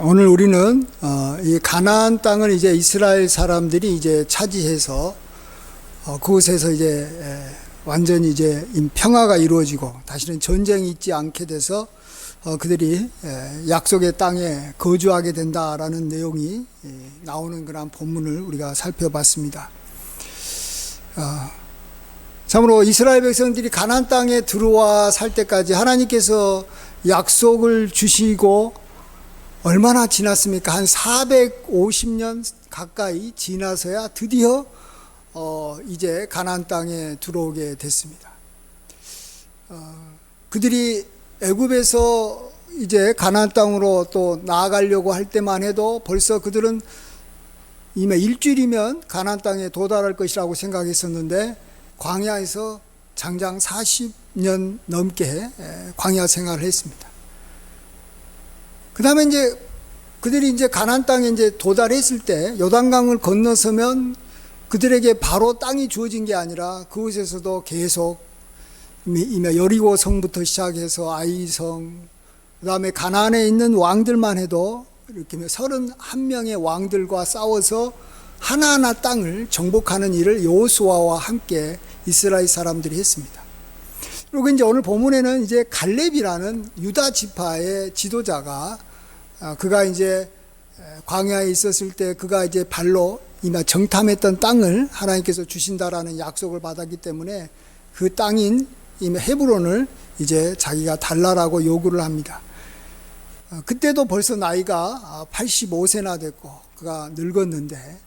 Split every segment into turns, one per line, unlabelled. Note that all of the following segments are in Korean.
오늘 우리는 이 가나안 땅을 이제 이스라엘 사람들이 이제 차지해서 그곳에서 이제 완전히 이제 평화가 이루어지고 다시는 전쟁이 있지 않게 돼서 그들이 약속의 땅에 거주하게 된다라는 내용이 나오는 그런 본문을 우리가 살펴봤습니다. 참으로 이스라엘 백성들이 가나안 땅에 들어와 살 때까지 하나님께서 약속을 주시고 얼마나 지났습니까? 한 450년 가까이 지나서야 드디어 이제 가나안 땅에 들어오게 됐습니다. 그들이 애굽에서 이제 가나안 땅으로 또 나아가려고 할 때만 해도 벌써 그들은 이미 일주일이면 가나안 땅에 도달할 것이라고 생각했었는데 광야에서 장장 40년 넘게 광야 생활을 했습니다. 그 다음에 이제 그들이 이제 가나안 땅에 이제 도달했을 때 요단강을 건너서면 그들에게 바로 땅이 주어진 게 아니라 그곳에서도 계속 이미 여리고 성부터 시작해서 아이성, 그 다음에 가나안에 있는 왕들만 해도 이렇게 31명의 왕들과 싸워서 하나하나 땅을 정복하는 일을 여호수아와 함께 이스라엘 사람들이 했습니다. 그리고 이제 오늘 본문에는 이제 갈렙이라는 유다 지파의 지도자가 그가 이제 광야에 있었을 때 그가 이제 발로 이미 정탐했던 땅을 하나님께서 주신다라는 약속을 받았기 때문에 그 땅인 이미 헤브론을 이제 자기가 달라라고 요구를 합니다. 그때도 벌써 나이가 85세나 됐고 그가 늙었는데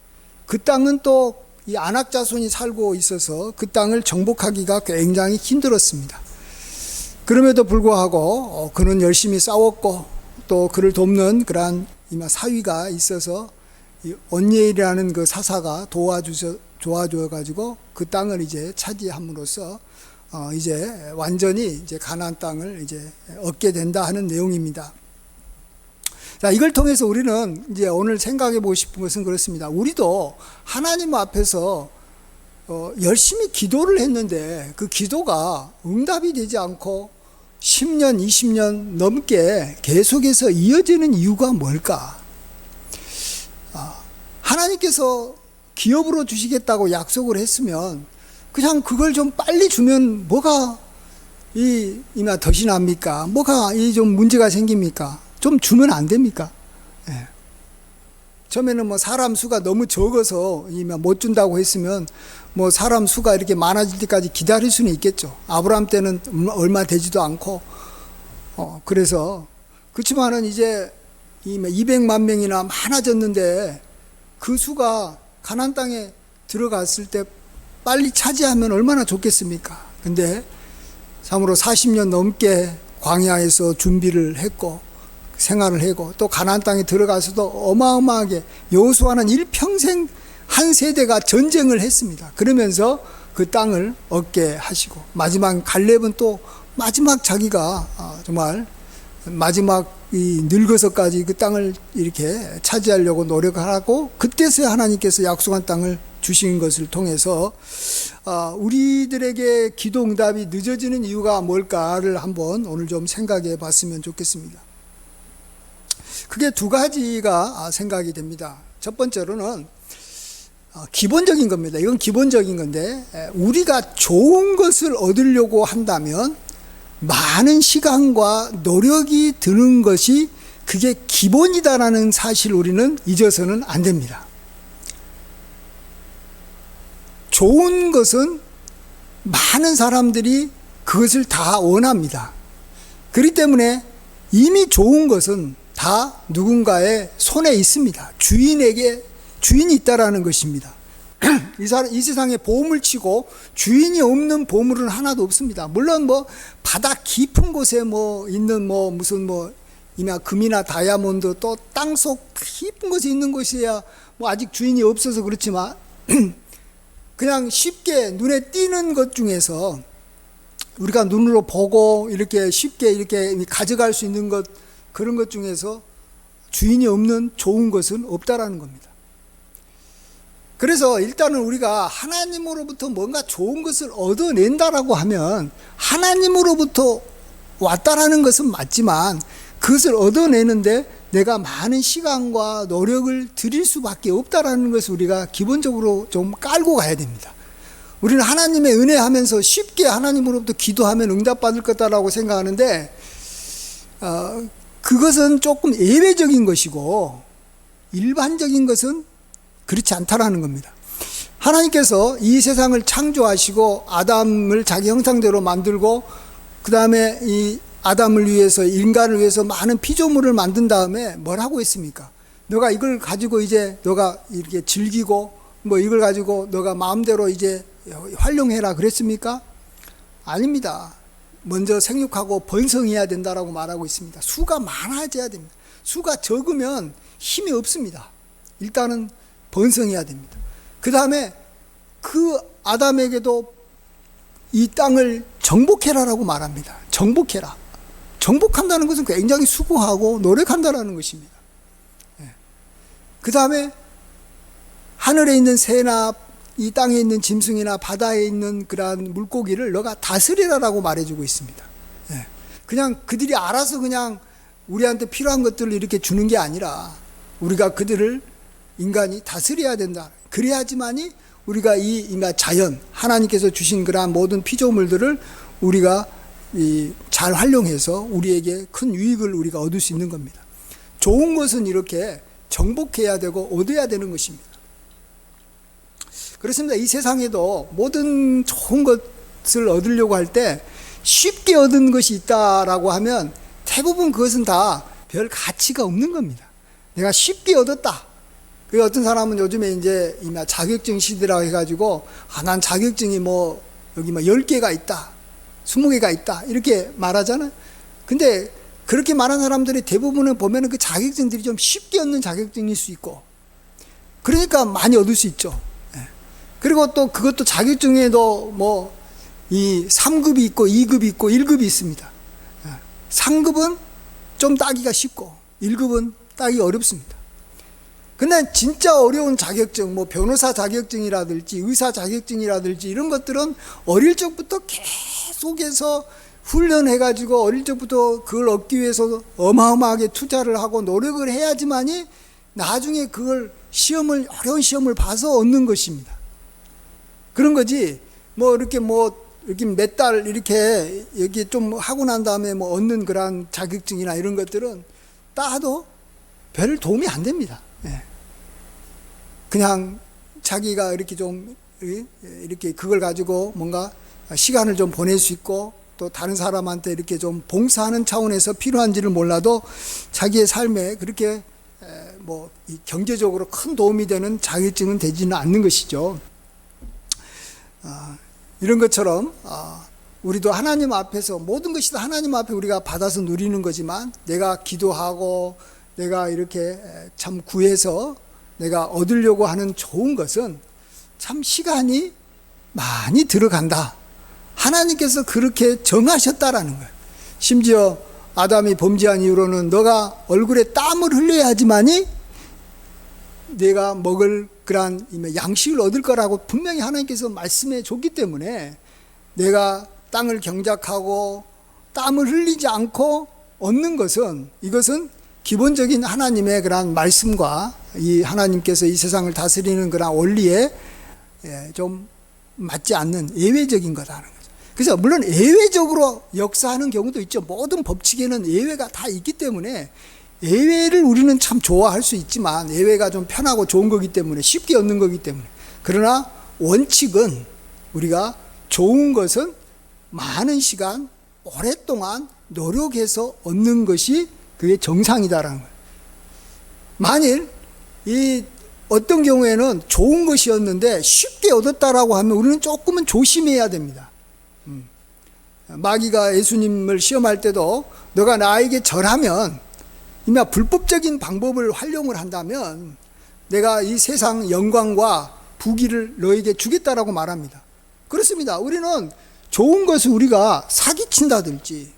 그 땅은 또 이 아낙 자손이 살고 있어서 그 땅을 정복하기가 굉장히 힘들었습니다. 그럼에도 불구하고 그는 열심히 싸웠고 또 그를 돕는 그러한 사위가 있어서 온니엘이라는 그 사사가 도와줘 가지고 그 땅을 이제 차지함으로써 이제 완전히 이제 가나안 땅을 이제 얻게 된다 하는 내용입니다. 자, 이걸 통해서 우리는 이제 오늘 생각해 보고 싶은 것은 그렇습니다. 우리도 하나님 앞에서 열심히 기도를 했는데 그 기도가 응답이 되지 않고 10년, 20년 넘게 계속해서 이어지는 이유가 뭘까? 하나님께서 기업으로 주시겠다고 약속을 했으면 그냥 그걸 좀 빨리 주면 뭐가 이나 덫이 납니까? 뭐가 좀 문제가 생깁니까? 좀 주면 안 됩니까? 예. 처음에는 뭐 사람 수가 너무 적어서 못 준다고 했으면 뭐 사람 수가 이렇게 많아질 때까지 기다릴 수는 있겠죠. 아브라함 때는 얼마 되지도 않고 그래서 그렇지만은 이제 200만 명이나 많아졌는데 그 수가 가나안 땅에 들어갔을 때 빨리 차지하면 얼마나 좋겠습니까? 근데 참으로 40년 넘게 광야에서 준비를 했고 생활을 하고 또 가나안 땅에 들어가서도 어마어마하게 여호수아는 일평생 한 세대가 전쟁을 했습니다. 그러면서 그 땅을 얻게 하시고 마지막 갈렙은 또 마지막 자기가 정말 마지막 늙어서까지 그 땅을 이렇게 차지하려고 노력하고 그때서야 하나님께서 약속한 땅을 주신 것을 통해서 우리들에게 기도 응답이 늦어지는 이유가 뭘까를 한번 오늘 좀 생각해 봤으면 좋겠습니다. 크게 두 가지가 생각이 됩니다. 첫 번째로는 기본적인 겁니다. 이건 기본적인 건데 우리가 좋은 것을 얻으려고 한다면 많은 시간과 노력이 드는 것이 그게 기본이다라는 사실 우리는 잊어서는 안 됩니다. 좋은 것은 많은 사람들이 그것을 다 원합니다. 그렇기 때문에 이미 좋은 것은 다 누군가의 손에 있습니다. 주인이 있다라는 것입니다. 이 세상에 보물 치고 주인이 없는 보물은 하나도 없습니다. 물론 뭐 바다 깊은 곳에 뭐 있는 뭐 무슨 뭐 이나 금이나 다이아몬드 또 땅속 깊은 곳에 있는 곳이야 뭐 아직 주인이 없어서 그렇지만 그냥 쉽게 눈에 띄는 것 중에서 우리가 눈으로 보고 이렇게 쉽게 이렇게 가져갈 수 있는 것 그런 것 중에서 주인이 없는 좋은 것은 없다라는 겁니다. 그래서 일단은 우리가 하나님으로부터 뭔가 좋은 것을 얻어낸다라고 하면 하나님으로부터 왔다라는 것은 맞지만 그것을 얻어내는데 내가 많은 시간과 노력을 들일 수밖에 없다라는 것을 우리가 기본적으로 좀 깔고 가야 됩니다. 우리는 하나님의 은혜 하면서 쉽게 하나님으로부터 기도하면 응답받을 거다라고 생각하는데 그것은 조금 예외적인 것이고 일반적인 것은 그렇지 않다라는 겁니다. 하나님께서 이 세상을 창조하시고 아담을 자기 형상대로 만들고 그 다음에 이 아담을 위해서 인간을 위해서 많은 피조물을 만든 다음에 뭐라고 했습니까? 너가 이걸 가지고 이제 너가 이렇게 즐기고 뭐 이걸 가지고 너가 마음대로 이제 활용해라 그랬습니까? 아닙니다. 먼저 생육하고 번성해야 된다라고 말하고 있습니다. 수가 많아져야 됩니다. 수가 적으면 힘이 없습니다. 일단은 번성해야 됩니다. 그 다음에 그 아담에게도 이 땅을 정복해라라고 말합니다. 정복해라. 정복한다는 것은 굉장히 수고하고 노력한다는 것입니다. 그 다음에 하늘에 있는 새나 이 땅에 있는 짐승이나 바다에 있는 그러한 물고기를 너가 다스리라라고 말해주고 있습니다. 그냥 그들이 알아서 그냥 우리한테 필요한 것들을 이렇게 주는 게 아니라 우리가 그들을 인간이 다스려야 된다. 그래야지만이 우리가 이 인간 자연 하나님께서 주신 그러한 모든 피조물들을 우리가 잘 활용해서 우리에게 큰 유익을 우리가 얻을 수 있는 겁니다. 좋은 것은 이렇게 정복해야 되고 얻어야 되는 것입니다. 그렇습니다. 이 세상에도 모든 좋은 것을 얻으려고 할 때 쉽게 얻은 것이 있다라고 하면 대부분 그것은 다 별 가치가 없는 겁니다. 내가 쉽게 얻었다. 그 어떤 사람은 요즘에 이제 자격증 시대라고 해가지고 난 자격증이 뭐 여기 뭐 10개가 있다. 20개가 있다. 이렇게 말하잖아요. 근데 그렇게 말하는 사람들이 대부분은 보면은 그 자격증들이 좀 쉽게 얻는 자격증일 수 있고 그러니까 많이 얻을 수 있죠. 그리고 또 그것도 자격증에도 뭐 이 3급이 있고 2급이 있고 1급이 있습니다. 3급은 좀 따기가 쉽고 1급은 따기 어렵습니다. 근데 진짜 어려운 자격증, 뭐 변호사 자격증이라든지 의사 자격증이라든지 이런 것들은 어릴 적부터 계속해서 훈련해가지고 어릴 적부터 그걸 얻기 위해서 어마어마하게 투자를 하고 노력을 해야지만이 나중에 그걸 어려운 시험을 봐서 얻는 것입니다. 그런 거지, 이렇게 몇 달 이렇게 여기 좀 하고 난 다음에 뭐 얻는 그런 자격증이나 이런 것들은 따도 별 도움이 안 됩니다. 그냥 자기가 이렇게 좀 이렇게 그걸 가지고 뭔가 시간을 좀 보낼 수 있고 또 다른 사람한테 이렇게 좀 봉사하는 차원에서 필요한지를 몰라도 자기의 삶에 그렇게 뭐 경제적으로 큰 도움이 되는 자격증은 되지는 않는 것이죠. 이런 것처럼 우리도 하나님 앞에서 모든 것이 다 하나님 앞에 우리가 받아서 누리는 거지만 내가 기도하고 내가 이렇게 참 구해서 내가 얻으려고 하는 좋은 것은 참 시간이 많이 들어간다. 하나님께서 그렇게 정하셨다라는 거예요. 심지어 아담이 범죄한 이후로는 너가 얼굴에 땀을 흘려야지만이 내가 먹을 그러한 양식을 얻을 거라고 분명히 하나님께서 말씀해 줬기 때문에 내가 땅을 경작하고 땀을 흘리지 않고 얻는 것은 이것은 기본적인 하나님의 그러한 말씀과 이 하나님께서 이 세상을 다스리는 그런 원리에 좀 맞지 않는 예외적인 거다라는 거죠. 그래서 물론 예외적으로 역사하는 경우도 있죠. 모든 법칙에는 예외가 다 있기 때문에 예외를 우리는 참 좋아할 수 있지만 예외가 좀 편하고 좋은 거기 때문에 쉽게 얻는 거기 때문에 그러나 원칙은 우리가 좋은 것은 많은 시간 오랫동안 노력해서 얻는 것이 그게 정상이다라는 거예요. 만일 이 어떤 경우에는 좋은 것이었는데 쉽게 얻었다라고 하면 우리는 조금은 조심해야 됩니다. 마귀가 예수님을 시험할 때도 너가 나에게 절하면 이미 불법적인 방법을 활용을 한다면 내가 이 세상 영광과 부귀를 너에게 주겠다라고 말합니다. 그렇습니다. 우리는 좋은 것을 우리가 사기친다든지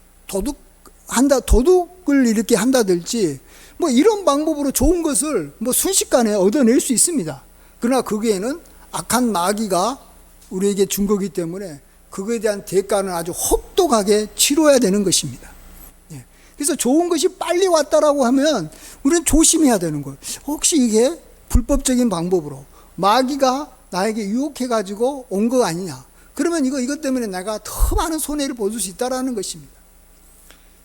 도둑을 이렇게 한다든지 뭐 이런 방법으로 좋은 것을 뭐 순식간에 얻어낼 수 있습니다. 그러나 거기에는 악한 마귀가 우리에게 준 거기 때문에 그거에 대한 대가는 아주 혹독하게 치러야 되는 것입니다. 그래서 좋은 것이 빨리 왔다라고 하면 우리는 조심해야 되는 거예요. 혹시 이게 불법적인 방법으로 마귀가 나에게 유혹해가지고 온 거 아니냐. 그러면 이것 때문에 내가 더 많은 손해를 보실 수 있다라는 것입니다.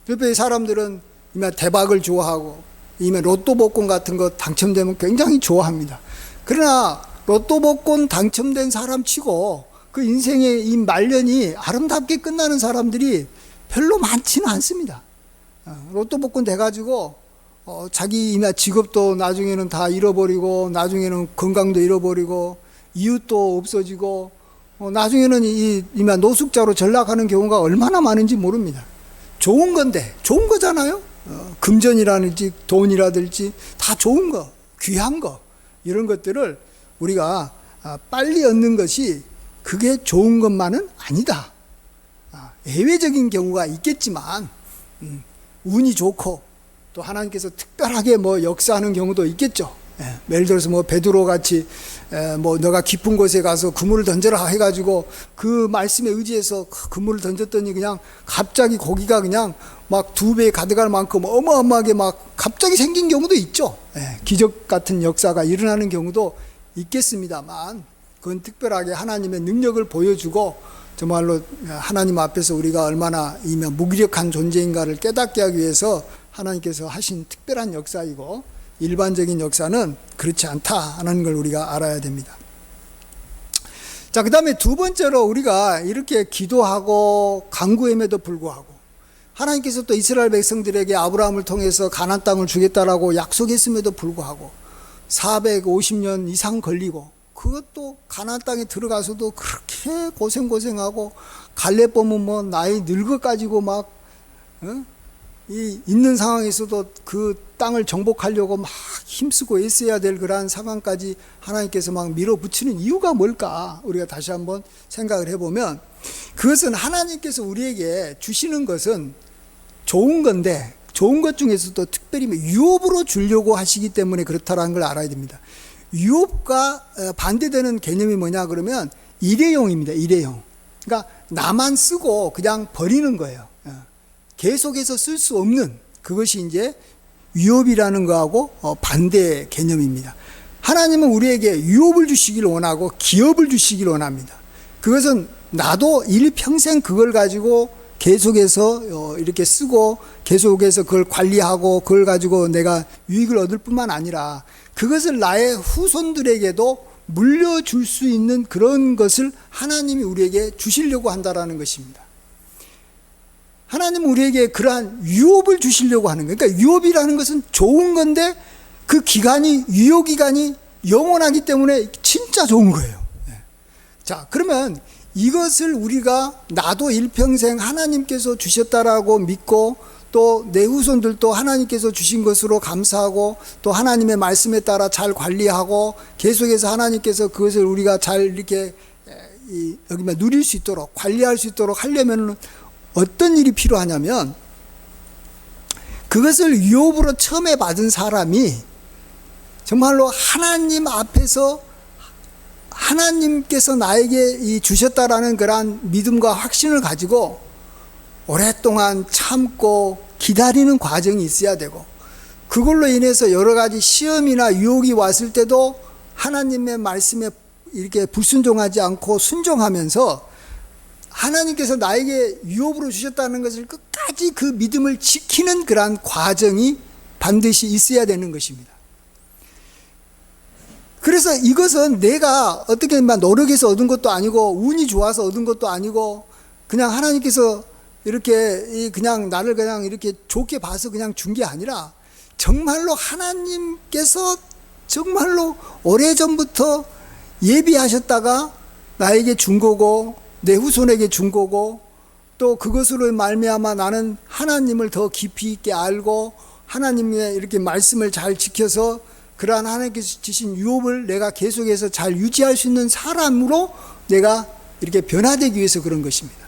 그래서 사람들은 이미 대박을 좋아하고 이미 로또 복권 같은 거 당첨되면 굉장히 좋아합니다. 그러나 로또 복권 당첨된 사람 치고 그 인생의 이 말년이 아름답게 끝나는 사람들이 별로 많지는 않습니다. 로또 복권 돼가지고 자기 이미 직업도 나중에는 다 잃어버리고 나중에는 건강도 잃어버리고 이웃도 없어지고 나중에는 이미 노숙자로 전락하는 경우가 얼마나 많은지 모릅니다. 좋은 건데 좋은 거잖아요. 금전이라든지 돈이라든지 다 좋은 거, 귀한 거 이런 것들을 우리가 빨리 얻는 것이 그게 좋은 것만은 아니다. 예외적인 경우가 있겠지만 운이 좋고 또 하나님께서 특별하게 역사하는 경우도 있겠죠. 예를 들어서 베드로 같이 너가 깊은 곳에 가서 그물을 던져라 해가지고 그 말씀에 의지해서 그물을 던졌더니 그냥 갑자기 고기가 그냥 막 2배 가득할 만큼 어마어마하게 막 갑자기 생긴 경우도 있죠. 기적 같은 역사가 일어나는 경우도 있겠습니다만 그건 특별하게 하나님의 능력을 보여주고 정말로 하나님 앞에서 우리가 얼마나 무기력한 존재인가를 깨닫게 하기 위해서 하나님께서 하신 특별한 역사이고 일반적인 역사는 그렇지 않다는 걸 우리가 알아야 됩니다. 자, 그 다음에 두 번째로 우리가 이렇게 기도하고 간구함에도 불구하고 하나님께서 또 이스라엘 백성들에게 아브라함을 통해서 가나안 땅을 주겠다라고 약속했음에도 불구하고 450년 이상 걸리고 그것도 가나안 땅에 들어가서도 그렇게 고생하고 갈렙 보면 나이 늙어가지고 막 있는 상황에서도 그 땅을 정복하려고 막 힘쓰고 애써야 될 그러한 상황까지 하나님께서 막 밀어붙이는 이유가 뭘까? 우리가 다시 한번 생각을 해보면 그것은 하나님께서 우리에게 주시는 것은 좋은 건데 좋은 것 중에서도 특별히 유업으로 주려고 하시기 때문에 그렇다라는 걸 알아야 됩니다. 유업과 반대되는 개념이 뭐냐 그러면 일회용입니다. 일회용. 그러니까 나만 쓰고 그냥 버리는 거예요. 계속해서 쓸 수 없는 그것이 이제 유업이라는 거하고 반대 개념입니다. 하나님은 우리에게 유업을 주시길 원하고 기업을 주시길 원합니다. 그것은 나도 일평생 그걸 가지고 계속해서 이렇게 쓰고 계속해서 그걸 관리하고 그걸 가지고 내가 유익을 얻을 뿐만 아니라 그것을 나의 후손들에게도 물려줄 수 있는 그런 것을 하나님이 우리에게 주시려고 한다라는 것입니다. 하나님은 우리에게 그러한 유업을 주시려고 하는 거예요. 그러니까 유업이라는 것은 좋은 건데 그 기간이 유효기간이 영원하기 때문에 진짜 좋은 거예요. 자, 그러면 이것을 우리가 나도 일평생 하나님께서 주셨다라고 믿고 또 내 후손들도 하나님께서 주신 것으로 감사하고 또 하나님의 말씀에 따라 잘 관리하고 계속해서 하나님께서 그것을 우리가 잘 이렇게 여기만 누릴 수 있도록 관리할 수 있도록 하려면 어떤 일이 필요하냐면 그것을 유업으로 처음에 받은 사람이 정말로 하나님 앞에서 하나님께서 나에게 주셨다라는 그러한 믿음과 확신을 가지고 오랫동안 참고 기다리는 과정이 있어야 되고 그걸로 인해서 여러 가지 시험이나 유혹이 왔을 때도 하나님의 말씀에 이렇게 불순종하지 않고 순종하면서 하나님께서 나에게 유업으로 주셨다는 것을 끝까지 그 믿음을 지키는 그러한 과정이 반드시 있어야 되는 것입니다. 그래서 이것은 내가 어떻게 노력해서 얻은 것도 아니고 운이 좋아서 얻은 것도 아니고 그냥 하나님께서 이렇게 그냥 나를 그냥 이렇게 좋게 봐서 그냥 준 게 아니라 정말로 하나님께서 정말로 오래전부터 예비하셨다가 나에게 준 거고 내 후손에게 준 거고 또 그것으로 말미암아 나는 하나님을 더 깊이 있게 알고 하나님의 이렇게 말씀을 잘 지켜서 그러한 하나님께서 주신 유업을 내가 계속해서 잘 유지할 수 있는 사람으로 내가 이렇게 변화되기 위해서 그런 것입니다.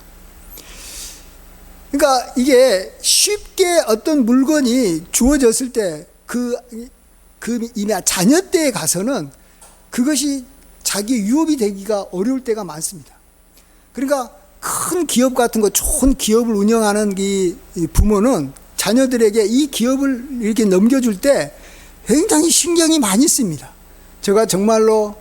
그러니까 이게 쉽게 어떤 물건이 주어졌을 때 그 이미 자녀 때에 가서는 그것이 자기 유업이 되기가 어려울 때가 많습니다. 그러니까 큰 기업 같은 거 좋은 기업을 운영하는 이 부모는 자녀들에게 이 기업을 이렇게 넘겨줄 때 굉장히 신경이 많이 씁니다. 제가 정말로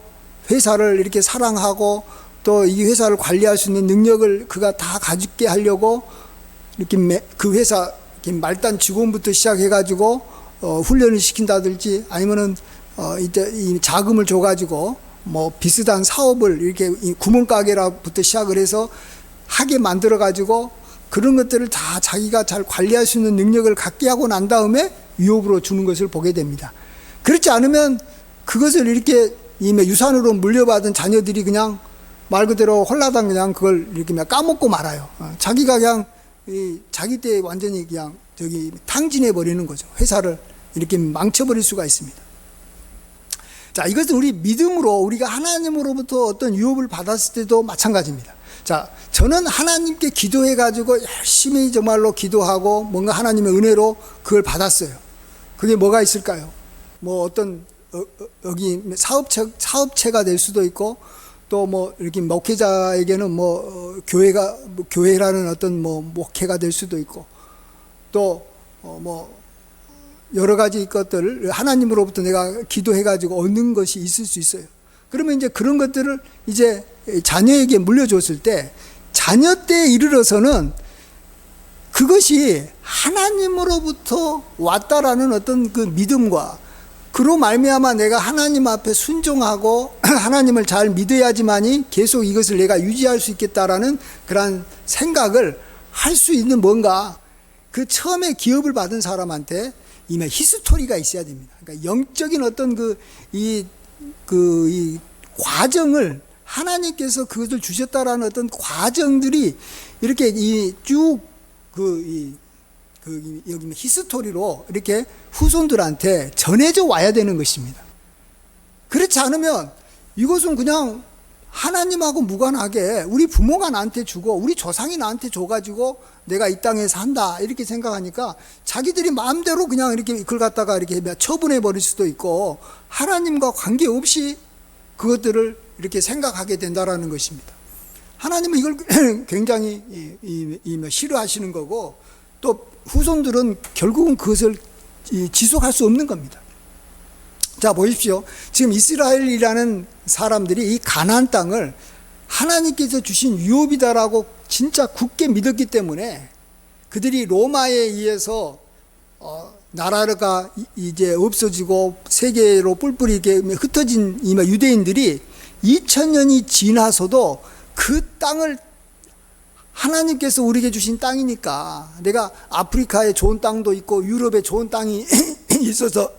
회사를 이렇게 사랑하고 또 이 회사를 관리할 수 있는 능력을 그가 다 가지게 하려고 이렇게 그 회사 이렇게 말단 직원부터 시작해가지고 훈련을 시킨다든지 아니면은 이제 이 자금을 줘가지고 뭐 비슷한 사업을 이렇게 구멍가게라부터 시작을 해서 하게 만들어가지고 그런 것들을 다 자기가 잘 관리할 수 있는 능력을 갖게 하고 난 다음에 유업으로 주는 것을 보게 됩니다. 그렇지 않으면 그것을 이렇게 이미 유산으로 물려받은 자녀들이 그냥 말 그대로 홀라당 그냥 그걸 이렇게 그냥 까먹고 말아요. 자기가 그냥 자기 때 완전히 그냥 탕진해 버리는 거죠. 회사를 이렇게 망쳐버릴 수가 있습니다. 자, 이것은 우리 믿음으로 우리가 하나님으로부터 어떤 유업을 받았을 때도 마찬가지입니다. 자, 저는 하나님께 기도해 가지고 열심히 정말로 기도하고 뭔가 하나님의 은혜로 그걸 받았어요. 그게 뭐가 있을까요? 뭐 어떤 여기 사업체가 될 수도 있고 또 뭐 이렇게 목회자에게는 뭐 교회라는 어떤 뭐 목회가 될 수도 있고 또 뭐 여러 가지 것들을 하나님으로부터 내가 기도해 가지고 얻는 것이 있을 수 있어요. 그러면 이제 그런 것들을 이제 자녀에게 물려줬을 때 자녀 때에 이르러서는 그것이 하나님으로부터 왔다라는 어떤 그 믿음과 그로 말미암아 내가 하나님 앞에 순종하고 하나님을 잘 믿어야지만이 계속 이것을 내가 유지할 수 있겠다라는 그런 생각을 할 수 있는 뭔가 그 처음에 기업을 받은 사람한테 이미 히스토리가 있어야 됩니다. 그러니까 영적인 어떤 이 과정을 하나님께서 그것을 주셨다라는 어떤 과정들이 이렇게 여기 히스토리로 이렇게 후손들한테 전해져 와야 되는 것입니다. 그렇지 않으면 이것은 그냥 하나님하고 무관하게 우리 부모가 나한테 주고 우리 조상이 나한테 줘가지고 내가 이 땅에 산다 이렇게 생각하니까 자기들이 마음대로 그냥 이렇게 그걸 갖다가 이렇게 처분해 버릴 수도 있고 하나님과 관계없이 그것들을 이렇게 생각하게 된다라는 것입니다. 하나님은 이걸 굉장히 싫어하시는 거고 또 후손들은 결국은 그것을 지속할 수 없는 겁니다. 자, 보십시오. 지금 이스라엘이라는 사람들이 이 가나안 땅을 하나님께서 주신 유업이다라고 진짜 굳게 믿었기 때문에 그들이 로마에 의해서 나라가 이제 없어지고 세계로 뿔뿔이 이렇게 흩어진 유대인들이 2000년이 지나서도 그 땅을 하나님께서 우리에게 주신 땅이니까 내가 아프리카에 좋은 땅도 있고 유럽에 좋은 땅이 있어서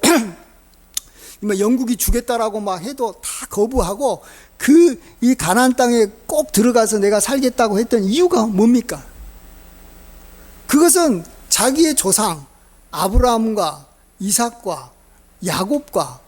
영국이 주겠다라고 막 해도 다 거부하고 이 가나안 땅에 꼭 들어가서 내가 살겠다고 했던 이유가 뭡니까? 그것은 자기의 조상 아브라함과 이삭과 야곱과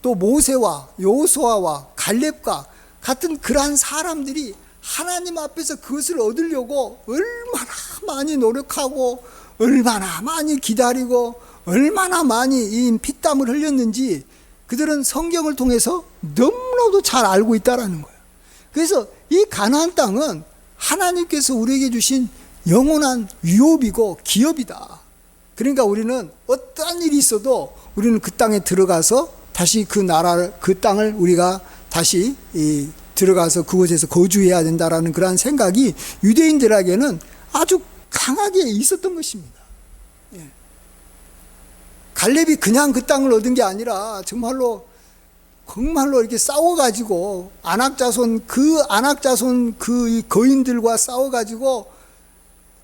또 모세와 여호수아와 갈렙과 같은 그러한 사람들이 하나님 앞에서 그것을 얻으려고 얼마나 많이 노력하고 얼마나 많이 기다리고 얼마나 많이 이 피땀을 흘렸는지 그들은 성경을 통해서 너무나도 잘 알고 있다라는 거예요. 그래서 이 가나안 땅은 하나님께서 우리에게 주신 영원한 유업이고 기업이다. 그러니까 우리는 어떠한 일이 있어도 우리는 그 땅에 들어가서 다시 그 땅을 우리가 다시 들어가서 그곳에서 거주해야 된다라는 그러한 생각이 유대인들에게는 아주 강하게 있었던 것입니다. 예. 갈렙이 그냥 그 땅을 얻은 게 아니라 정말로 이렇게 싸워가지고 안악자손 그 거인들과 싸워가지고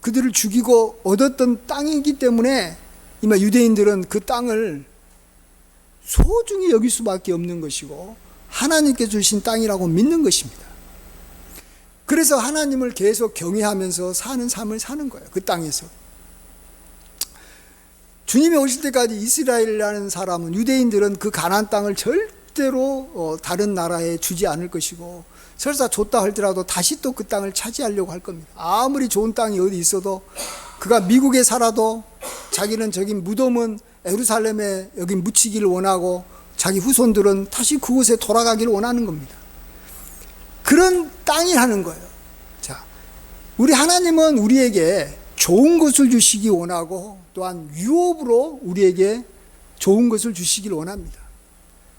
그들을 죽이고 얻었던 땅이기 때문에 이마 유대인들은 그 땅을 소중히 여길 수밖에 없는 것이고 하나님께 주신 땅이라고 믿는 것입니다. 그래서 하나님을 계속 경외하면서 사는 삶을 사는 거예요. 그 땅에서. 주님이 오실 때까지 이스라엘이라는 사람은 유대인들은 그 가나안 땅을 절대로 다른 나라에 주지 않을 것이고 설사 줬다 할지라도 다시 또 그 땅을 차지하려고 할 겁니다. 아무리 좋은 땅이 어디 있어도 그가 미국에 살아도 자기는 저기 무덤은 예루살렘에 여기 묻히기를 원하고 자기 후손들은 다시 그곳에 돌아가기를 원하는 겁니다. 그런 땅이라는 거예요. 자, 우리 하나님은 우리에게 좋은 것을 주시기 원하고 또한 유업으로 우리에게 좋은 것을 주시길 원합니다.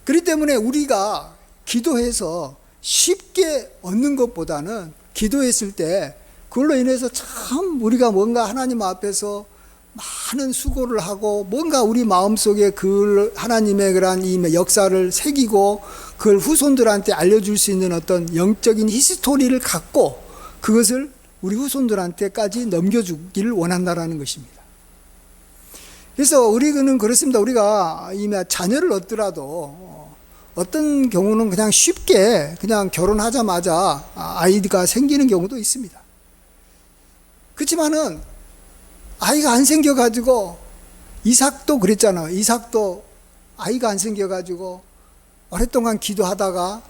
그렇기 때문에 우리가 기도해서 쉽게 얻는 것보다는 기도했을 때 그걸로 인해서 참 우리가 뭔가 하나님 앞에서 많은 수고를 하고 뭔가 우리 마음속에 그 하나님의 그런 이 역사를 새기고 그걸 후손들한테 알려줄 수 있는 어떤 영적인 히스토리를 갖고 그것을 우리 후손들한테까지 넘겨주기를 원한다라는 것입니다. 그래서 우리는 그렇습니다. 우리가 이미 자녀를 얻더라도 어떤 경우는 그냥 쉽게 그냥 결혼하자마자 아이가 생기는 경우도 있습니다. 그렇지만은 아이가 안 생겨가지고 이삭도 그랬잖아요. 이삭도 아이가 안 생겨가지고 오랫동안 기도하다가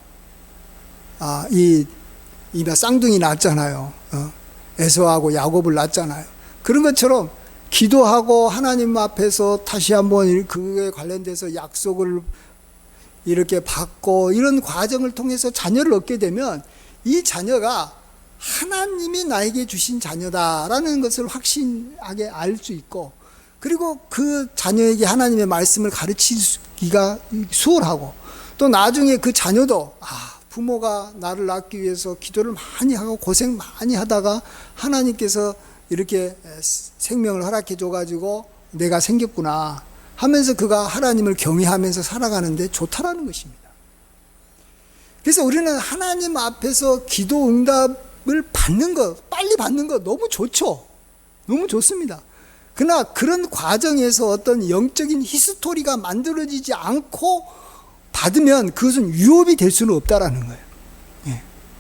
이 쌍둥이 낳았잖아요. 에서하고 야곱을 낳았잖아요. 그런 것처럼 기도하고 하나님 앞에서 다시 한번 그에 관련돼서 약속을 이렇게 받고 이런 과정을 통해서 자녀를 얻게 되면 이 자녀가 하나님이 나에게 주신 자녀다라는 것을 확신하게 알 수 있고, 그리고 그 자녀에게 하나님의 말씀을 가르치기가 수월하고, 또 나중에 그 자녀도 부모가 나를 낳기 위해서 기도를 많이 하고 고생 많이 하다가 하나님께서 이렇게 생명을 허락해 줘가지고 내가 생겼구나 하면서 그가 하나님을 경외하면서 살아가는데 좋다라는 것입니다. 그래서 우리는 하나님 앞에서 기도 응답을 받는 것, 빨리 받는 것 너무 좋죠. 너무 좋습니다. 그러나 그런 과정에서 어떤 영적인 히스토리가 만들어지지 않고 받으면 그것은 유업이 될 수는 없다라는 거예요.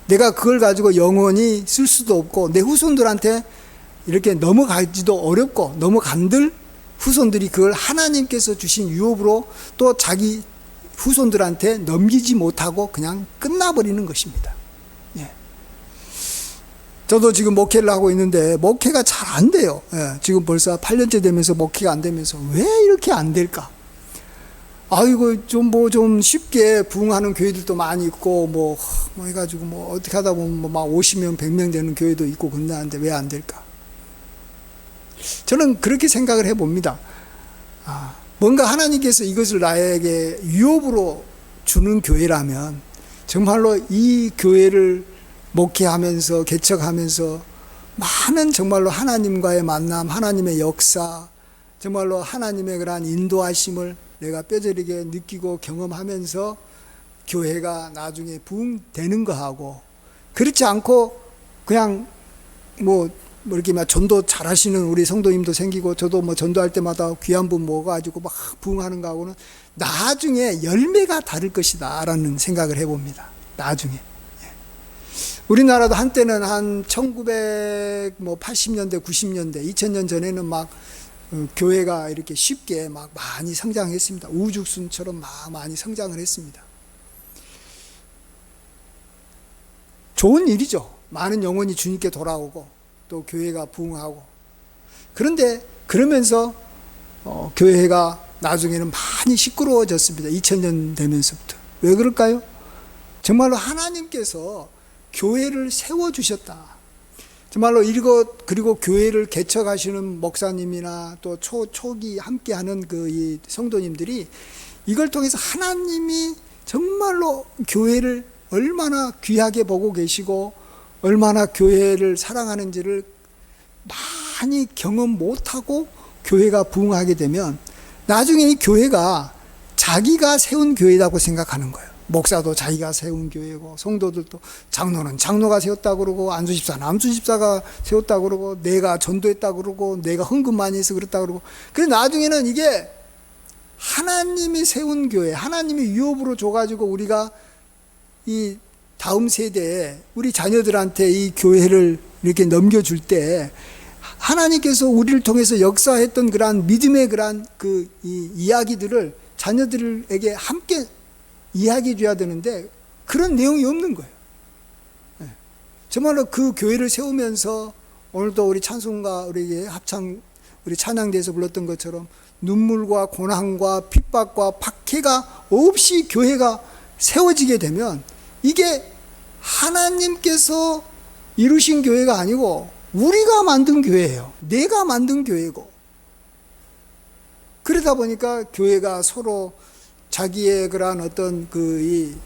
내가 그걸 가지고 영원히 쓸 수도 없고 내 후손들한테 이렇게 넘어가지도 어렵고 넘어간들 후손들이 그걸 하나님께서 주신 유업으로 또 자기 후손들한테 넘기지 못하고 그냥 끝나버리는 것입니다. 저도 지금 목회를 하고 있는데 목회가 잘 안 돼요. 지금 벌써 8년째 되면서 목회가 안 되면서 왜 이렇게 안 될까? 아이고 좀 쉽게 부흥하는 교회들도 많이 있고 뭐 해가지고 어떻게 하다 보면 막 50명 100명 되는 교회도 있고 그런다는데 왜 안 될까? 저는 그렇게 생각을 해봅니다. 뭔가 하나님께서 이것을 나에게 유업으로 주는 교회라면 정말로 이 교회를 목회하면서 개척하면서 많은 정말로 하나님과의 만남, 하나님의 역사, 정말로 하나님의 그러한 인도하심을 내가 뼈저리게 느끼고 경험하면서 교회가 나중에 부흥되는 거하고, 그렇지 않고 그냥 이렇게 막 전도 잘하시는 우리 성도님도 생기고 저도 전도할 때마다 귀한 분 모아가지고 막 부흥하는 거하고는 나중에 열매가 다를 것이다 라는 생각을 해봅니다. 나중에. 우리나라도 한때는 한 1980년대 90년대 2000년 전에는 막 교회가 이렇게 쉽게 막 많이 성장했습니다. 우죽순처럼 막 많이 성장을 했습니다. 좋은 일이죠. 많은 영혼이 주님께 돌아오고 또 교회가 부흥하고. 그런데 그러면서 교회가 나중에는 많이 시끄러워졌습니다. 2000년 되면서부터. 왜 그럴까요? 정말로 하나님께서 교회를 세워주셨다. 정말로 그리고 교회를 개척하시는 목사님이나 또 초기 함께하는 이 성도님들이 이걸 통해서 하나님이 정말로 교회를 얼마나 귀하게 보고 계시고 얼마나 교회를 사랑하는지를 많이 경험 못하고 교회가 부흥하게 되면 나중에 이 교회가 자기가 세운 교회라고 생각하는 거예요. 목사도 자기가 세운 교회고 성도들도 장로는 장로가 세웠다고 그러고 안수집사는 안수집사가 세웠다고 그러고 내가 전도했다고 그러고 내가 헌금 많이 해서 그랬다고 그러고, 그래서 나중에는 이게 하나님이 세운 교회, 하나님이 유업으로 줘가지고 우리가 이 다음 세대에 우리 자녀들한테 이 교회를 이렇게 넘겨줄 때 하나님께서 우리를 통해서 역사했던 그러한 믿음의 그러한 이 이야기들을 자녀들에게 함께 이야기해 줘야 되는데 그런 내용이 없는 거예요. 정말로 그 교회를 세우면서 오늘도 우리 찬송가 우리 합창 우리 찬양대에서 불렀던 것처럼 눈물과 고난과 핍박과 박해가 없이 교회가 세워지게 되면 이게 하나님께서 이루신 교회가 아니고 우리가 만든 교회예요. 내가 만든 교회고. 그러다 보니까 교회가 서로 자기의 그러한 어떤 그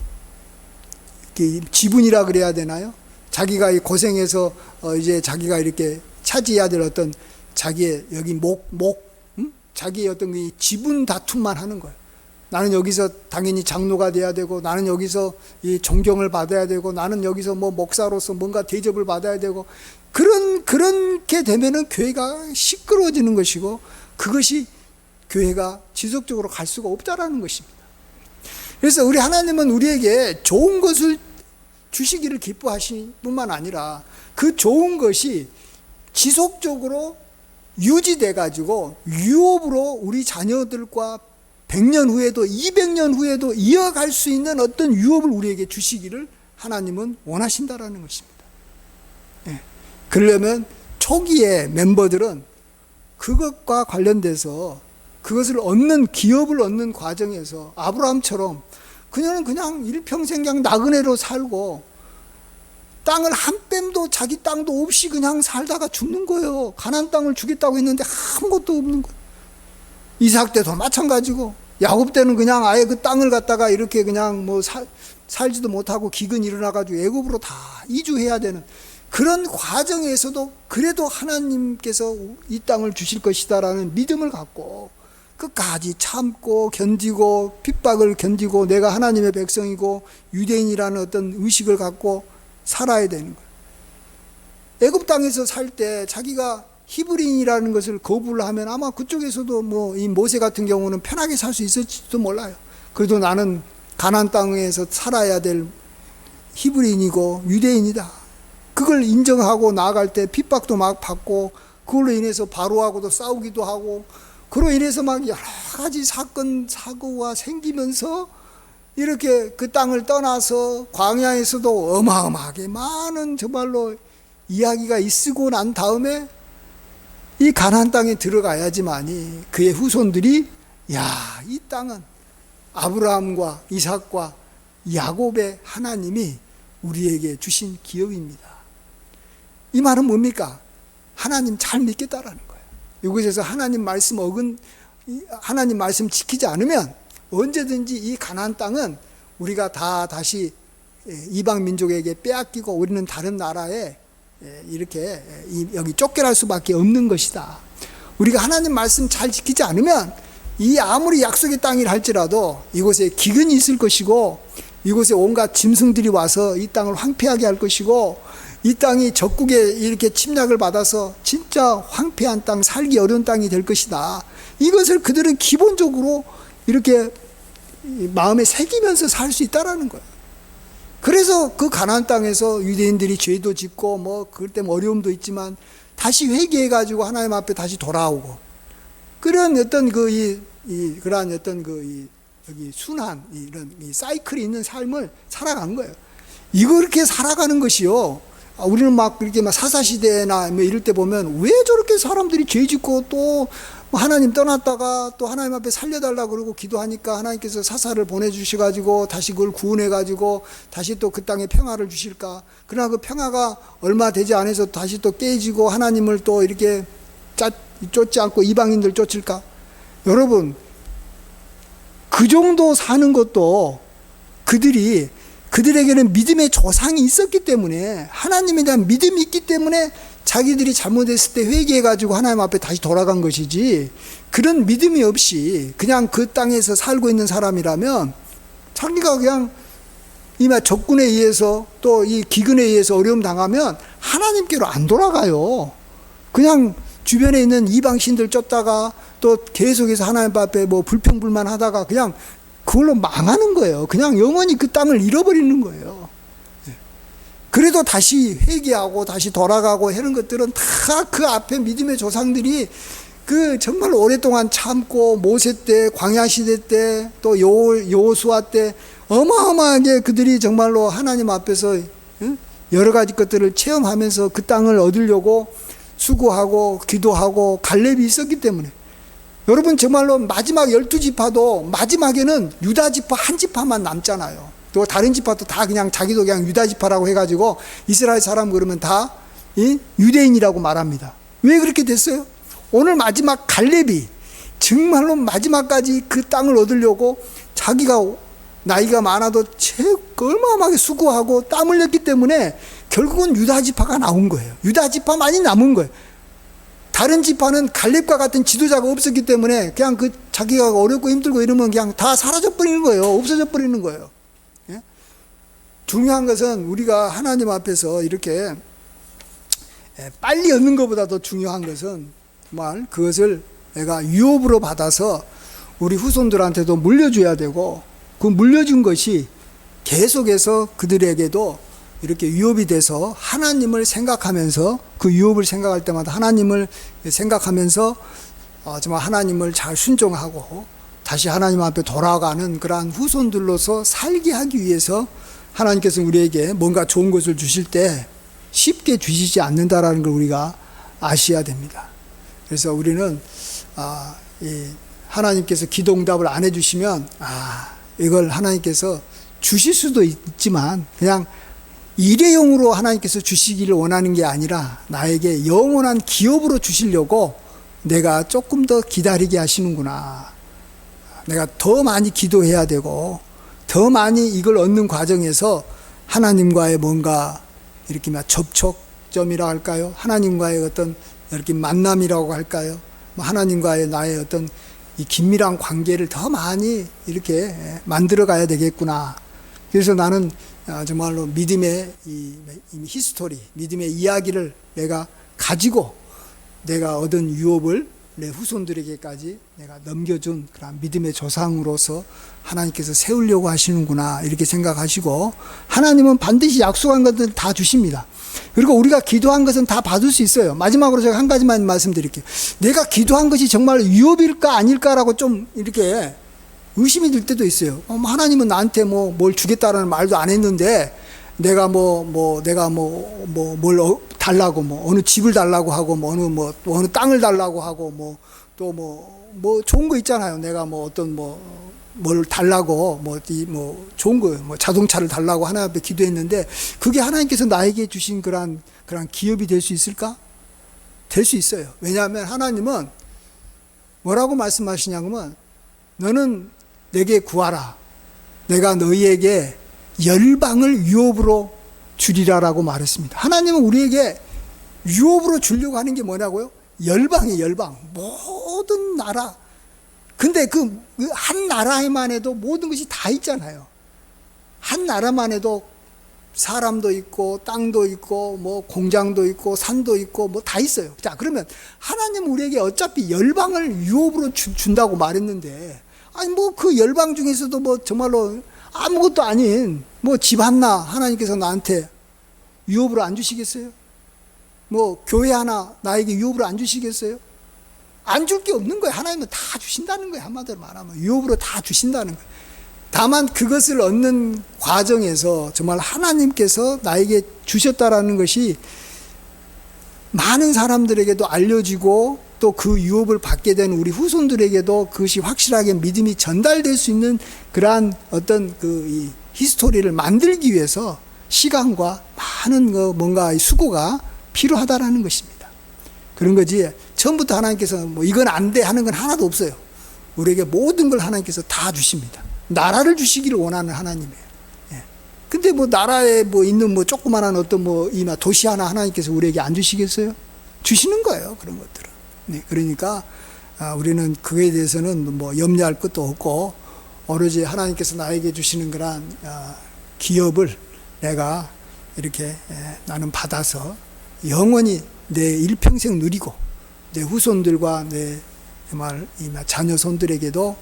지분이라 그래야 되나요? 자기가 고생해서 이제 자기가 이렇게 차지해야 될 어떤 자기의 여기 자기의 어떤 이 지분 다툼만 하는 거예요. 나는 여기서 당연히 장로가 돼야 되고, 나는 여기서 이 존경을 받아야 되고, 나는 여기서 뭐 목사로서 뭔가 대접을 받아야 되고, 그렇게 되면은 교회가 시끄러워지는 것이고, 그것이 교회가 지속적으로 갈 수가 없다라는 것입니다. 그래서 우리 하나님은 우리에게 좋은 것을 주시기를 기뻐하실 뿐만 아니라 그 좋은 것이 지속적으로 유지돼 가지고 유업으로 우리 자녀들과 100년 후에도 200년 후에도 이어갈 수 있는 어떤 유업을 우리에게 주시기를 하나님은 원하신다라는 것입니다. 예. 그러려면 초기에 멤버들은 그것과 관련돼서 그것을 기업을 얻는 과정에서 아브라함처럼 그녀는 그냥 일평생 그냥 나그네로 살고 땅을 한 뺨도 자기 땅도 없이 그냥 살다가 죽는 거예요. 가나안 땅을 주겠다고 했는데 아무것도 없는 거예요. 이삭 때도 마찬가지고, 야곱 때는 그냥 아예 그 땅을 갖다가 이렇게 그냥 뭐 살지도 못하고 기근이 일어나가지고 애굽으로 다 이주해야 되는 그런 과정에서도 그래도 하나님께서 이 땅을 주실 것이다라는 믿음을 갖고 끝까지 참고 견디고 핍박을 견디고 내가 하나님의 백성이고 유대인이라는 어떤 의식을 갖고 살아야 되는 거예요. 애굽 땅에서 살 때 자기가 히브리인이라는 것을 거부를 하면 아마 그쪽에서도 뭐 이 모세 같은 경우는 편하게 살 수 있을지도 몰라요. 그래도 나는 가나안 땅에서 살아야 될 히브리인이고 유대인이다. 그걸 인정하고 나아갈 때 핍박도 막 받고 그걸로 인해서 바로하고도 싸우기도 하고 그로 인해서 막 여러 가지 사건 사고가 생기면서 이렇게 그 땅을 떠나서 광야에서도 어마어마하게 많은 정말로 이야기가 있고 난 다음에 이 가나안 땅에 들어가야지만이 그의 후손들이 이 땅은 아브라함과 이삭과 야곱의 하나님이 우리에게 주신 기업입니다. 이 말은 뭡니까? 하나님 잘 믿겠다라는 거예요. 이곳에서 하나님 말씀 지키지 않으면 언제든지 이 가나안 땅은 우리가 다시 이방 민족에게 빼앗기고 우리는 다른 나라에 이렇게 여기 쫓겨날 수밖에 없는 것이다. 우리가 하나님 말씀 잘 지키지 않으면 이 아무리 약속의 땅이라 할지라도 이곳에 기근이 있을 것이고 이곳에 온갖 짐승들이 와서 이 땅을 황폐하게 할 것이고 이 땅이 적국에 이렇게 침략을 받아서 진짜 황폐한 땅, 살기 어려운 땅이 될 것이다. 이것을 그들은 기본적으로 이렇게 마음에 새기면서 살 수 있다라는 거예요. 그래서 그 가나안 땅에서 유대인들이 죄도 짓고 뭐 그럴 때 어려움도 있지만 다시 회개해가지고 하나님 앞에 다시 돌아오고 그런 어떤 그러한 어떤 여기 순환 이런 사이클이 있는 삶을 살아간 거예요. 이렇게 살아가는 것이요. 우리는 막 이렇게 막 사사시대나 뭐 이럴 때 보면 왜 저렇게 사람들이 죄 짓고 또 하나님 떠났다가 또 하나님 앞에 살려달라고 그러고 기도하니까 하나님께서 사사를 보내주셔가지고 다시 그걸 구원해가지고 다시 또 그 땅에 평화를 주실까. 그러나 그 평화가 얼마 되지 않아서 다시 또 깨지고 하나님을 또 이렇게 쫓지 않고 이방인들 쫓을까. 여러분, 그 정도 사는 것도 그들에게는 믿음의 조상이 있었기 때문에 하나님에 대한 믿음이 있기 때문에 자기들이 잘못했을 때 회개해가지고 하나님 앞에 다시 돌아간 것이지 그런 믿음이 없이 그냥 그 땅에서 살고 있는 사람이라면 자기가 그냥 이마 적군에 의해서 또 이 기근에 의해서 어려움 당하면 하나님께로 안 돌아가요. 그냥 주변에 있는 이방신들 쫓다가 또 계속해서 하나님 앞에 뭐 불평불만 하다가 그냥 그걸로 망하는 거예요. 그냥 영원히 그 땅을 잃어버리는 거예요. 그래도 다시 회개하고 다시 돌아가고 하는 것들은 다 그 앞에 믿음의 조상들이 그 정말 오랫동안 참고 모세 때, 광야 시대 때, 또 여호수아 때 어마어마하게 그들이 정말로 하나님 앞에서 여러 가지 것들을 체험하면서 그 땅을 얻으려고 수고하고 기도하고 갈렙이 있었기 때문에 여러분 정말로 마지막 12지파도 마지막에는 유다지파 한 지파만 남잖아요. 또 다른 지파도 다 그냥 자기도 그냥 유다지파라고 해가지고 이스라엘 사람 그러면 다 유대인이라고 말합니다. 왜 그렇게 됐어요? 오늘 마지막 갈렙이 정말로 마지막까지 그 땅을 얻으려고 자기가 나이가 많아도 어마어마하게 수고하고 땀 흘렸기 때문에 결국은 유다 지파가 나온 거예요. 유다 지파만이 남은 거예요. 다른 지파는 갈렙과 같은 지도자가 없었기 때문에 그냥 그 자기가 어렵고 힘들고 이러면 그냥 다 사라져 버리는 거예요. 없어져 버리는 거예요. 예? 중요한 것은 우리가 하나님 앞에서 이렇게 빨리 얻는 것보다 더 중요한 것은 정말 그것을 내가 유업으로 받아서 우리 후손들한테도 물려줘야 되고, 그 물려준 것이 계속해서 그들에게도 이렇게 유업이 돼서 하나님을 생각하면서, 그 유업을 생각할 때마다 하나님을 생각하면서 정말 하나님을 잘 순종하고 다시 하나님 앞에 돌아가는 그러한 후손들로서 살게 하기 위해서 하나님께서 우리에게 뭔가 좋은 것을 주실 때 쉽게 주시지 않는다라는 걸 우리가 아셔야 됩니다. 그래서 우리는 하나님께서 기도응답을 안 해주시면 이걸 하나님께서 주실 수도 있지만 그냥 일회용으로 하나님께서 주시기를 원하는 게 아니라 나에게 영원한 기업으로 주시려고 내가 조금 더 기다리게 하시는구나. 내가 더 많이 기도해야 되고 더 많이 이걸 얻는 과정에서 하나님과의 뭔가 이렇게 접촉점이라 할까요? 하나님과의 어떤 이렇게 만남이라고 할까요? 하나님과의 나의 어떤 이 긴밀한 관계를 더 많이 이렇게 만들어 가야 되겠구나. 그래서 나는 정말로 믿음의 이 히스토리, 믿음의 이야기를 내가 가지고 내가 얻은 유업을 내 후손들에게까지 내가 넘겨준 그런 믿음의 조상으로서 하나님께서 세우려고 하시는구나, 이렇게 생각하시고, 하나님은 반드시 약속한 것들 다 주십니다. 그리고 우리가 기도한 것은 다 받을 수 있어요. 마지막으로 제가 한 가지만 말씀드릴게요. 내가 기도한 것이 정말 유업일까 아닐까라고 좀 이렇게 의심이 들 때도 있어요. 하나님은 나한테 뭘 주겠다라는 말도 안 했는데 내가 내가 뭘 달라고 어느 집을 달라고 하고 어느 땅을 달라고 하고 또 좋은 거 있잖아요. 내가 어떤 뭘 달라고 좋은 거 자동차를 달라고 하나님 앞에 기도했는데 그게 하나님께서 나에게 주신 그런 기업이 될 수 있을까? 될 수 있어요. 왜냐하면 하나님은 뭐라고 말씀하시냐면 너는 내게 구하라. 내가 너희에게 열방을 유업으로 주리라라고 말했습니다. 하나님은 우리에게 유업으로 주려고 하는 게 뭐냐고요? 열방이에요, 열방. 모든 나라. 근데 그 한 나라에만 해도 모든 것이 다 있잖아요. 한 나라만 해도 사람도 있고 땅도 있고 공장도 있고 산도 있고 다 있어요. 자, 그러면 하나님은 우리에게 어차피 열방을 유업으로 준다고 말했는데, 아니 그 열방 중에서도 정말로 아무것도 아닌 집 하나 하나님께서 나한테 유업으로 안 주시겠어요? 교회 하나 나에게 유업으로 안 주시겠어요? 안 줄 게 없는 거예요. 하나님은 다 주신다는 거예요. 한마디로 말하면 유업으로 다 주신다는 거예요. 다만 그것을 얻는 과정에서 정말 하나님께서 나에게 주셨다라는 것이 많은 사람들에게도 알려지고 또 그 유업을 받게 된 우리 후손들에게도 그것이 확실하게 믿음이 전달될 수 있는 그러한 어떤 이 히스토리를 만들기 위해서 시간과 많은 뭔가 수고가 필요하다라는 것입니다. 그런 거지 처음부터 하나님께서 이건 안 돼 하는 건 하나도 없어요. 우리에게 모든 걸 하나님께서 다 주십니다. 나라를 주시기를 원하는 하나님이에요. 예. 근데 나라에 있는 조그만한 어떤 이 도시 하나님께서 우리에게 안 주시겠어요? 주시는 거예요. 그런 것들은. 네. 그러니까 우리는 그에 대해서는 염려할 것도 없고 오로지 하나님께서 나에게 주시는 그런 기업을 내가 이렇게 나는 받아서 영원히 내 일평생 누리고 내 후손들과 내 정말 자녀손들에게도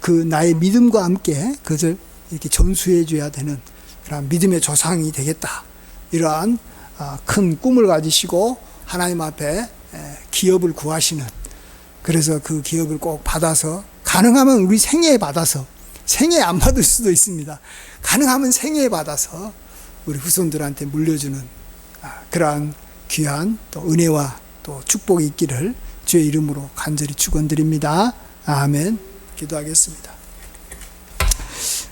그 나의 믿음과 함께 그것을 이렇게 전수해 줘야 되는 그런 믿음의 조상이 되겠다. 이러한 큰 꿈을 가지시고 하나님 앞에 기업을 구하시는, 그래서 그 기업을 꼭 받아서 가능하면 우리 생애에 받아서, 생애에 안 받을 수도 있습니다. 가능하면 생애에 받아서 우리 후손들한테 물려주는 그러한 귀한 또 은혜와 또 축복이 있기를 주의 이름으로 간절히 축원드립니다. 아멘. 기도하겠습니다.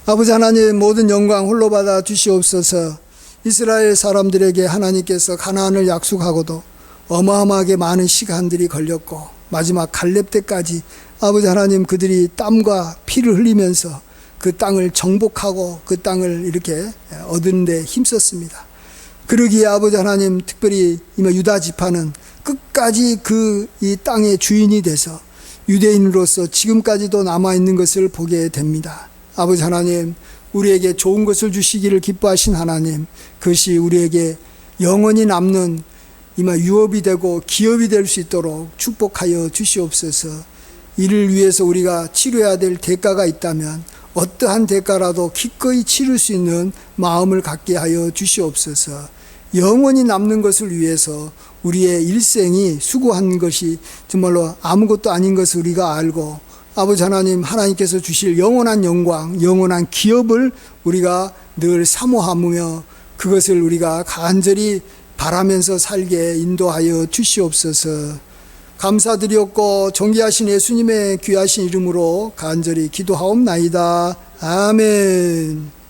아버지 하나님, 모든 영광 홀로 받아 주시옵소서. 이스라엘 사람들에게 하나님께서 가나안을 약속하고도 어마어마하게 많은 시간들이 걸렸고 마지막 갈렙 때까지 아버지 하나님 그들이 땀과 피를 흘리면서 그 땅을 정복하고 그 땅을 이렇게 얻는 데 힘썼습니다. 그러기에 아버지 하나님 특별히 유다 지파는 끝까지 그 이 땅의 주인이 돼서 유대인으로서 지금까지도 남아있는 것을 보게 됩니다. 아버지 하나님, 우리에게 좋은 것을 주시기를 기뻐하신 하나님, 그것이 우리에게 영원히 남는 유업이 되고 기업이 될 수 있도록 축복하여 주시옵소서. 이를 위해서 우리가 치러야 될 대가가 있다면 어떠한 대가라도 기꺼이 치를 수 있는 마음을 갖게 하여 주시옵소서. 영원히 남는 것을 위해서 우리의 일생이 수고한 것이 정말로 아무것도 아닌 것을 우리가 알고 아버지 하나님, 하나님께서 주실 영원한 영광, 영원한 기업을 우리가 늘 사모하며 그것을 우리가 간절히 바라면서 살게 인도하여 주시옵소서. 감사드렸고 존귀하신 예수님의 귀하신 이름으로 간절히 기도하옵나이다. 아멘.